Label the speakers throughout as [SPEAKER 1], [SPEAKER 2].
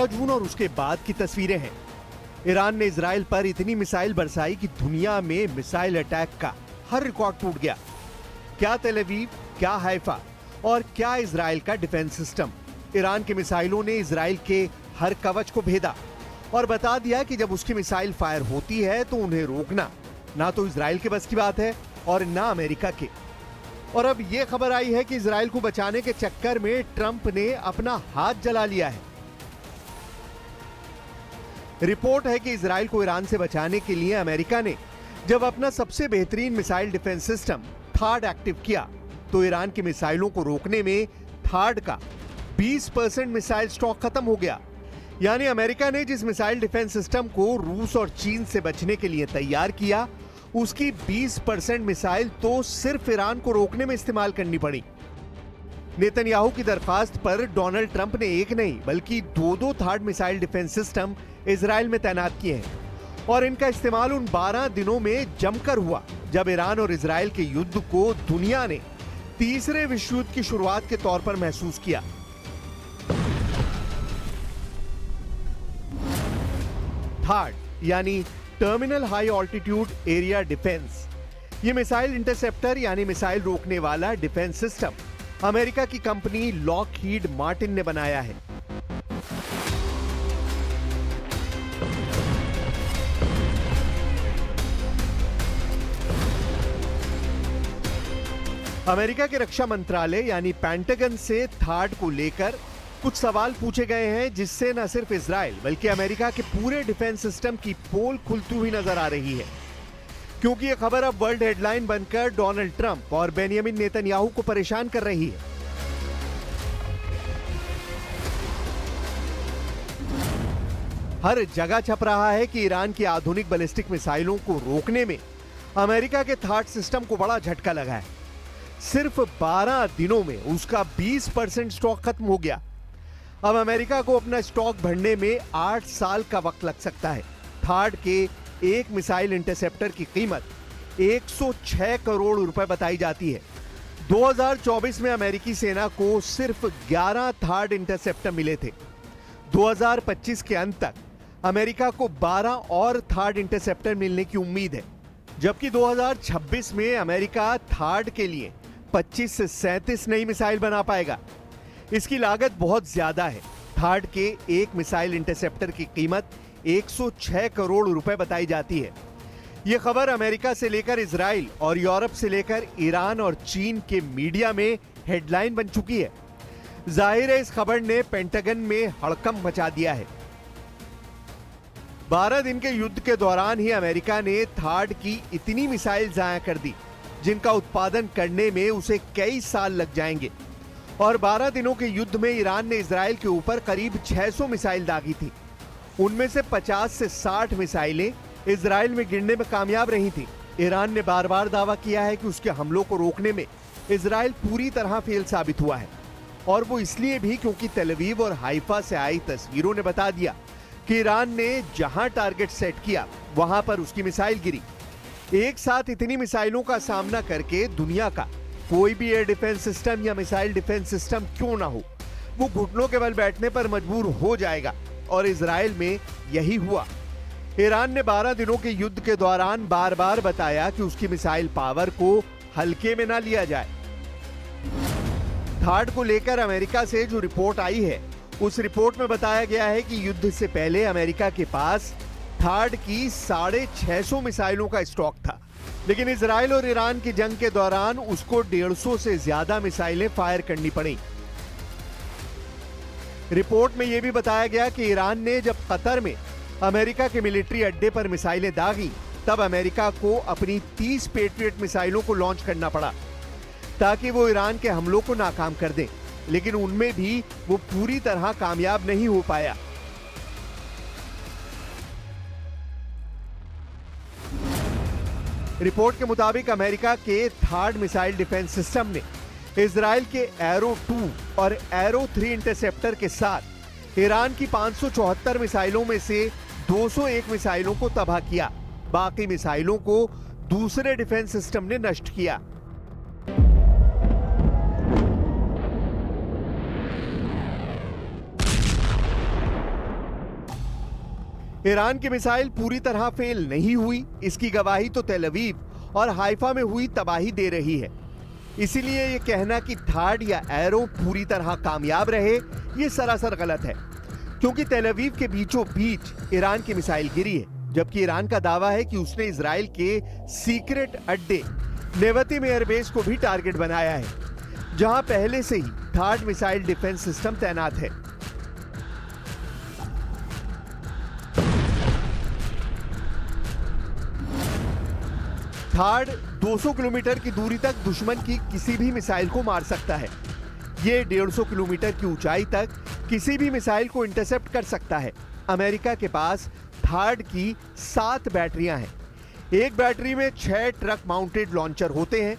[SPEAKER 1] 13 जून और उसके बाद की तस्वीरें हैं। ईरान ने इजराइल पर इतनी मिसाइल बरसाई कि दुनिया में मिसाइल अटैक का हर रिकॉर्ड टूट गया। क्या तेल अवीव, क्या हाइफा और क्या इजराइल का डिफेंस सिस्टम। ईरान की मिसाइलों ने इजराइल के हर कवच को भेदा और बता दिया कि जब उसकी मिसाइल फायर होती है तो उन्हें रोकना ना तो इजराइल के बस की बात है और ना अमेरिका के। और अब यह खबर आई है कि इजराइल को बचाने के चक्कर में ट्रंप ने अपना हाथ जला लिया है। रिपोर्ट है कि इजराइल को ईरान से बचाने के लिए अमेरिका ने जब अपना सबसे बेहतरीन मिसाइल डिफेंस सिस्टम थाड एक्टिव किया तो ईरान की मिसाइलों को रोकने में थाड का 20% मिसाइल स्टॉक खत्म हो गया। यानी अमेरिका ने जिस मिसाइल डिफेंस सिस्टम को रूस और चीन से बचने के लिए तैयार किया, उसकी 20% मिसाइल तो सिर्फ ईरान को रोकने में इस्तेमाल करनी पड़ी। नेतन्याहू की दरखास्त पर डोनाल्ड ट्रंप ने एक नहीं बल्कि दो थाड मिसाइल डिफेंस सिस्टम इजराइल में तैनात किए हैं और इनका इस्तेमाल उन 12 दिनों में जमकर हुआ जब ईरान और इजराइल के युद्ध को दुनिया ने तीसरे विश्व युद्ध की शुरुआत के तौर पर महसूस किया। थाड यानी terminal high altitude area defence, ये मिसाइल इंटरसेप्टर यानी मिसाइल रोकने वाला डिफेंस सिस्टम अमेरिका की कंपनी लॉकहीड मार्टिन ने बनाया है। अमेरिका के रक्षा मंत्रालय यानी पेंटागन से थाड को लेकर कुछ सवाल पूछे गए हैं जिससे न सिर्फ इजराइल बल्कि अमेरिका के पूरे डिफेंस सिस्टम की पोल खुलती हुई नजर आ रही है, क्योंकि यह खबर अब वर्ल्ड हेडलाइन बनकर डोनाल्ड ट्रंप और बेंयामिन नेतन्याहू को परेशान कर रही है। हर जगह छप रहा है कि ईरान की आधुनिक बैलिस्टिक मिसाइलों को रोकने में अमेरिका के थाड सिस्टम को बड़ा झटका लगा है। सिर्फ 12 दिनों में उसका 20% स्टॉक खत्म हो गया। अब अमेरिका को अपना स्टॉक भरने में 8 साल का वक्त लग सकता है। थाड के एक मिसाइल इंटरसेप्टर की कीमत 106 करोड़ रुपए बताई जाती है। 2024 में अमेरिकी सेना को सिर्फ 11 थाड इंटरसेप्टर मिले थे। 2025 के अंत तक अमेरिका को 12 और थाड इंटरसेप्टर मिलने की उम्मीद है, जबकि 2026 में अमेरिका थाड के लिए 25 से 37 नई मिसाइल बना पाएगा। इसकी लागत बहुत ज्यादा है। थाड के एक मिसाइल इंटरसेप्टर की कीमत 106 करोड़ रुपए बताई जाती है। यह खबर अमेरिका से लेकर इजराइल और यूरोप से लेकर ईरान और चीन के मीडिया में हेडलाइन बन चुकी है। जाहिर है इस खबर ने पेंटागन में हड़कंप मचा दिया है। 12 दिन के युद्ध के दौरान ही अमेरिका ने थाड की इतनी मिसाइल जाया कर दी जिनका उत्पादन करने में उसे कई साल लग जाएंगे। और 12 दिनों के युद्ध में ईरान ने इजराइल के ऊपर करीब 600 मिसाइल दागी थी। उनमें से 50 से 60 मिसाइलें इजराइल में गिरने में कामयाब रही थी। ईरान ने बार बार दावा किया है कि उसके हमलों को रोकने में इजराइल पूरी तरह फेल साबित हुआ है, और वो इसलिए भी क्योंकि तेल अवीव और हाइफा से आई तस्वीरों ने बता दिया कि ईरान ने जहां टारगेट सेट किया वहां पर उसकी मिसाइल गिरी। एक साथ इतनी मिसाइलों का सामना करके दुनिया का कोई भी एयर डिफेंस सिस्टम या मिसाइल डिफेंस सिस्टम क्यों ना हो, वो घुटनों के बल बैठने पर मजबूर हो जाएगा, और इजराइल में यही हुआ। ईरान ने 12 दिनों के युद्ध के दौरान बार बार बताया कि उसकी मिसाइल पावर को हल्के में ना लिया जाए। थाड को लेकर अमेरिका से जो रिपोर्ट आई है उस रिपोर्ट में बताया गया है कि युद्ध से पहले अमेरिका के पास थाड की 650 मिसाइलों का स्टॉक था, लेकिन इजराइल और ईरान की जंग के दौरान उसको 150 से ज्यादा मिसाइलें फायर करनी पड़ी। रिपोर्ट में यह भी बताया गया कि ईरान ने जब कतर में अमेरिका के मिलिट्री अड्डे पर मिसाइलें दागी तब अमेरिका को अपनी 30 पेट्रियट मिसाइलों को लॉन्च करना पड़ा ताकि वो ईरान के हमलों को नाकाम कर दें, लेकिन उनमें भी वो पूरी तरह कामयाब नहीं हो पाया। रिपोर्ट के मुताबिक अमेरिका के थाड मिसाइल डिफेंस सिस्टम ने इजराइल के एरो 2 और एरो 3 इंटरसेप्टर के साथ ईरान की 574 मिसाइलों में से 201 मिसाइलों को तबाह किया। बाकी मिसाइलों को दूसरे डिफेंस सिस्टम ने नष्ट किया। ईरान की मिसाइल पूरी तरह फेल नहीं हुई, इसकी गवाही तो तेल अवीव और हाइफा में हुई तबाही दे रही है। इसीलिए यह कहना कि थाड या एरो पूरी तरह कामयाब रहे, यह सरासर गलत है, क्योंकि तेल अवीव के बीचों बीच ईरान की मिसाइल गिरी है, जबकि ईरान का दावा है कि उसने इजराइल के सीक्रेट अड्डे नेवतीम एयरबेस को भी टारगेट बनाया है, जहां पहले से ही थाड मिसाइल डिफेंस सिस्टम तैनात है। थाड 200 किलोमीटर की दूरी तक दुश्मन की किसी भी मिसाइल को मार सकता है। ये 150 किलोमीटर की ऊंचाई तक किसी भी मिसाइल को इंटरसेप्ट कर सकता है। अमेरिका के पास थाड की 7 बैटरियां हैं। एक बैटरी में 6 ट्रक माउंटेड लॉन्चर होते हैं।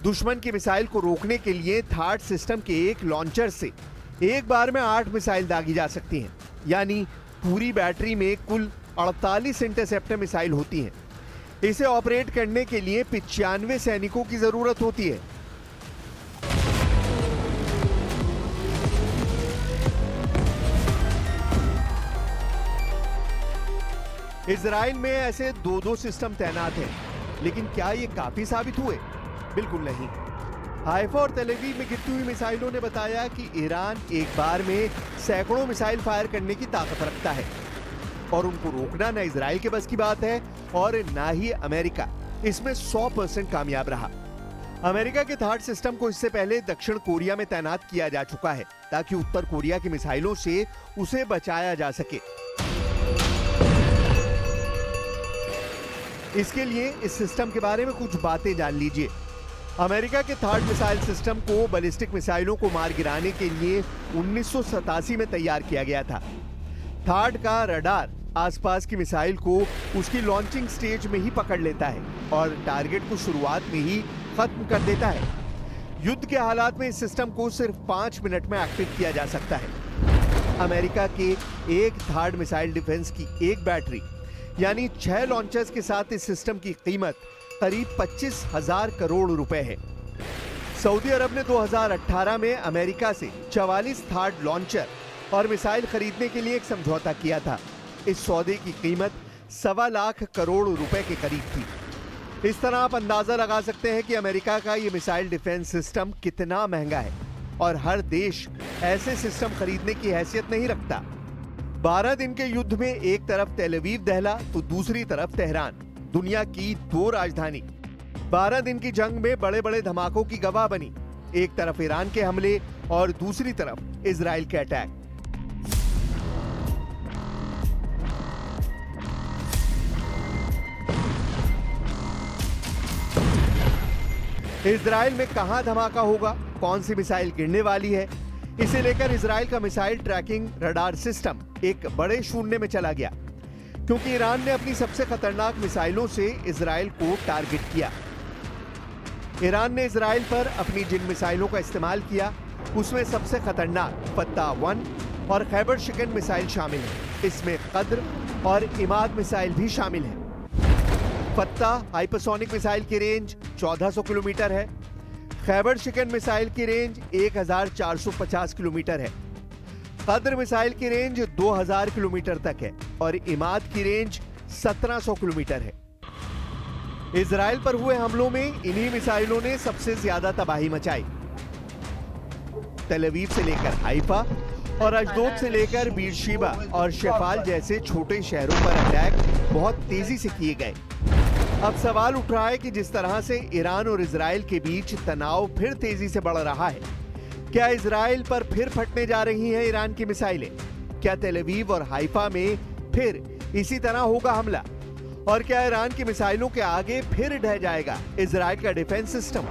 [SPEAKER 1] दुश्मन की मिसाइल को रोकने के लिए थाड सिस्टम के एक लॉन्चर से एक बार में 8 मिसाइल दागी जा सकती हैं, यानी पूरी बैटरी में कुल 48 इंटरसेप्टर मिसाइल होती हैं। इसे ऑपरेट करने के लिए 95 सैनिकों की जरूरत होती है। इजराइल में ऐसे 2-2 सिस्टम तैनात हैं, लेकिन क्या ये काफी साबित हुए? बिल्कुल नहीं। हाइफा और तेल अवीव में गिरती हुई मिसाइलों ने बताया कि ईरान एक बार में सैकड़ों मिसाइल फायर करने की ताकत रखता है, और उनको रोकना न इजराइल के बस की बात है और ना ही अमेरिका इसमें 100% कामयाब रहा। अमेरिका के थाड सिस्टम को इससे पहले दक्षिण कोरिया में तैनात किया जा चुका है, ताकि उत्तर कोरिया की मिसाइलों से उसे बचाया जा सके। इसके लिए इस सिस्टम के बारे में कुछ बातें जान लीजिए। अमेरिका के थाड मिसाइल सिस्टम को बैलिस्टिक मिसाइलों को मार गिराने के लिए 1987 में तैयार किया गया था। थाड का रडार आसपास की मिसाइल को उसकी लॉन्चिंग स्टेज में ही पकड़ लेता है और टारगेट को शुरुआत में ही खत्म कर देता है। युद्ध के हालात में इस सिस्टम को सिर्फ 5 मिनट में एक्टिव किया जा सकता है। अमेरिका के एक थाड मिसाइल डिफेंस की एक बैटरी यानी 6 लॉन्चर्स के साथ इस सिस्टम की कीमत करीब 25,000 करोड़ रुपए है। सऊदी अरब ने 2018 में अमेरिका से 44 थाड लॉन्चर और मिसाइल खरीदने के लिए एक समझौता किया था। इस सौदे की कीमत 1.25 लाख करोड़ रुपए के करीब थी। इस तरह आप अंदाजा लगा सकते हैं कि अमेरिका का ये मिसाइल डिफेंस सिस्टम कितना महंगा है, और हर देश ऐसे सिस्टम खरीदने की हैसियत नहीं रखता। 12 दिन के युद्ध में एक तरफ तेल अवीव दहला तो दूसरी तरफ तेहरान, दुनिया की 2 राजधानी 12 दिन की जंग में बड़े बड़े धमाकों की गवाह बनी। एक तरफ ईरान के हमले और दूसरी तरफ इजराइल के अटैक। इजराइल में कहां धमाका होगा, कौन सी मिसाइल गिरने वाली है, इसे लेकर इजराइल का मिसाइल ट्रैकिंग रडार सिस्टम एक बड़े शून्य में चला गया, क्योंकि ईरान ने अपनी सबसे खतरनाक मिसाइलों से इजराइल को टारगेट किया। ईरान ने इजराइल पर अपनी जिन मिसाइलों का इस्तेमाल किया, उसमें सबसे खतरनाक फत्ता-1 और खैबर शिकन मिसाइल शामिल है। इसमें कद्र और इमाद मिसाइल भी शामिल है। फत्ता हाइपरसोनिक मिसाइल की रेंज 1400 किलोमीटर है। खैबर शिकन मिसाइल की रेंज 1450 किलोमीटर है। कद्र मिसाइल की रेंज 2000 किलोमीटर तक है और इमाद की रेंज 1700 किलोमीटर है। इजराइल पर हुए हमलों में इन्हीं मिसाइलों ने सबसे ज्यादा तबाही मचाई। तेल अवीव से लेकर हाइफा और अशदोद से लेकर बीरशेबा और शेफाल जैसे छोटे शहरों पर अटैक बहुत तेजी से किए गए। अब सवाल उठ रहा है कि जिस तरह से ईरान और इजराइल के बीच तनाव फिर तेजी से बढ़ रहा है, क्या इजराइल पर फिर फटने जा रही हैं ईरान की मिसाइलें? क्या तेल अवीव और हाइफा में फिर इसी तरह होगा हमला? और क्या ईरान की मिसाइलों के आगे फिर ढह जाएगा इजराइल का डिफेंस सिस्टम?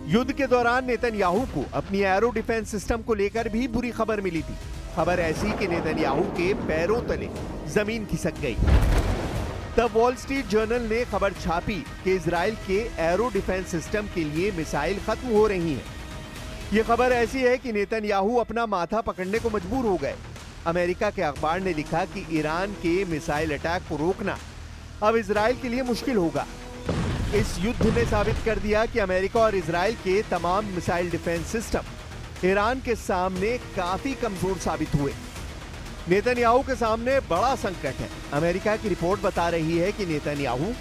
[SPEAKER 1] युद्ध के दौरान नेतन्याहू को अपनी एरो डिफेंस सिस्टम को लेकर भी बुरी खबर मिली थी। खबर ऐसी कि नेतन्याहू के पैरों तले जमीन खिसक गई। तब वॉल स्ट्रीट जर्नल ने खबर छापी कि इजराइल के एरो डिफेंस सिस्टम के लिए मिसाइल खत्म हो रही हैं। यह खबर ऐसी है कि नेतन्याहू अपना माथा पकड़ने को मजबूर हो गए। अमेरिका के अखबार ने लिखा कि ईरान के मिसाइल अटैक को रोकना अब इजराइल के लिए मुश्किल होगा। इस युद्ध ने साबित कर दिया कि अमेरिका और इजराइल के तमाम मिसाइल डिफेंस सिस्टम ईरान के सामने काफी कमजोर साबित हुए। नेतन्याहू के सामने बड़ा संकट है। अमेरिका की रिपोर्ट बता रही है कि नेतन्याहू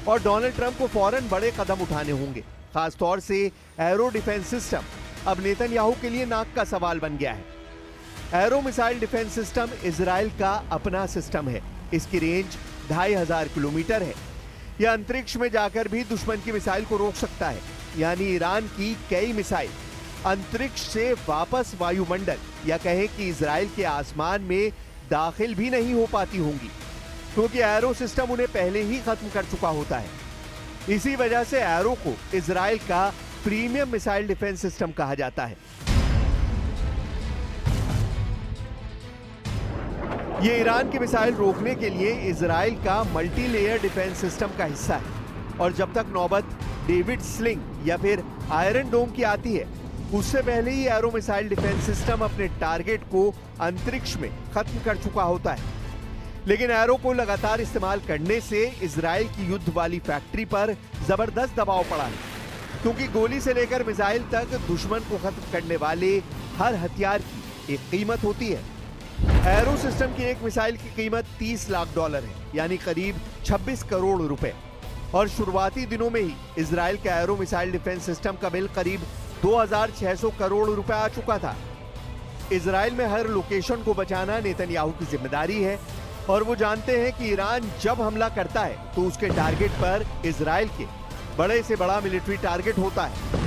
[SPEAKER 1] और डोनाल्ड ट्रंप को फौरन बड़े कदम उठाने होंगे। खासतौर से एरो डिफेंस सिस्टम अब नेतन्याहू के लिए नाक का सवाल बन गया है। Arrow missile defence system Israel का अपना सिस्टम है। इसकी रेंज 2500 किलोमीटर है। यह अंतरिक्ष में जाकर भी दुश्मन की मिसाइल को रोक सकता है। यानी ईरान की कई मिसाइल अंतरिक्ष से वापस वायुमंडल या कहें कि इजराइल के आसमान में दाखिल भी नहीं हो पाती होंगी, क्योंकि एरो सिस्टम उन्हें पहले ही खत्म कर चुका होता है। इसी वजह से एरो को इजराइल का प्रीमियम मिसाइल डिफेंस सिस्टम कहा जाता है। ये ईरान की मिसाइल रोकने के लिए इजराइल का मल्टी लेयर डिफेंस सिस्टम का हिस्सा है। और जब तक नौबत डेविड स्लिंग या फिर आयरन डोम की आती है, उससे पहले ही एरो मिसाइल डिफेंस सिस्टम अपने टारगेट को अंतरिक्ष में खत्म कर चुका होता है। लेकिन एरो को लगातार इस्तेमाल करने से इजराइल की युद्ध वाली फैक्ट्री पर जबरदस्त दबाव पड़ा है, क्योंकि गोली से लेकर मिसाइल तक दुश्मन को खत्म करने वाले हर हथियार की एक कीमत होती है। एरो सिस्टम की एक मिसाइल की कीमत $30 लाख है, यानी करीब 26 करोड़ रुपए। और शुरुआती दिनों में ही इजराइल का एरो मिसाइल डिफेंस सिस्टम का बिल करीब 2600 करोड़ रुपए आ चुका था। इजराइल में हर लोकेशन को बचाना नेतन्याहू की जिम्मेदारी है, और वो जानते हैं कि ईरान जब हमला करता है तो उसके टारगेट पर इजराइल के बड़े से बड़ा मिलिट्री टारगेट होता है।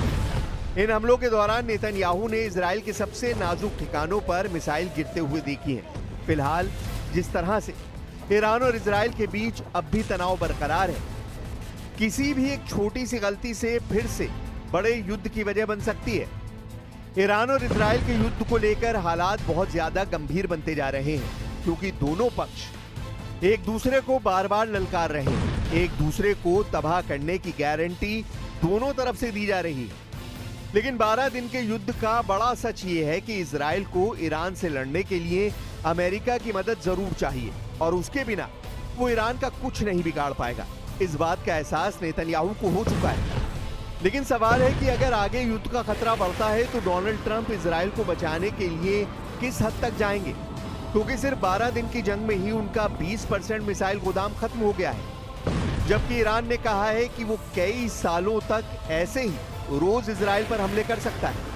[SPEAKER 1] इन हमलों के दौरान नेतन्याहू ने इजराइल के सबसे नाजुक ठिकानों पर मिसाइल गिरते हुए देखी है। फिलहाल जिस तरह से ईरान और इजराइल के बीच अब भी तनाव बरकरार है, किसी भी एक छोटी सी गलती से फिर से बड़े युद्ध की वजह बन सकती है। ईरान और इजराइल के युद्ध को लेकर हालात बहुत ज्यादा गंभीर बनते जा रहे हैं, क्योंकि दोनों पक्ष एक दूसरे को बार बार ललकार रहे हैं। एक दूसरे को तबाह करने की गारंटी दोनों तरफ से दी जा रही है। लेकिन 12 दिन के युद्ध का बड़ा सच ये है कि इजराइल को ईरान से लड़ने के लिए अमेरिका की मदद जरूर चाहिए, और उसके बिना वो ईरान का कुछ नहीं बिगाड़ पाएगा। इस बात का एहसास नेतन्याहू को हो चुका है। लेकिन सवाल है कि अगर आगे युद्ध का खतरा बढ़ता है तो डोनाल्ड ट्रंप इजराइल को बचाने के लिए किस हद तक जाएंगे, क्योंकि सिर्फ 12 दिन की जंग में ही उनका 20% मिसाइल गोदाम खत्म हो गया है। जबकि ईरान ने कहा है कि वो कई सालों तक ऐसे ही रोज इजराइल पर हमले कर सकता है।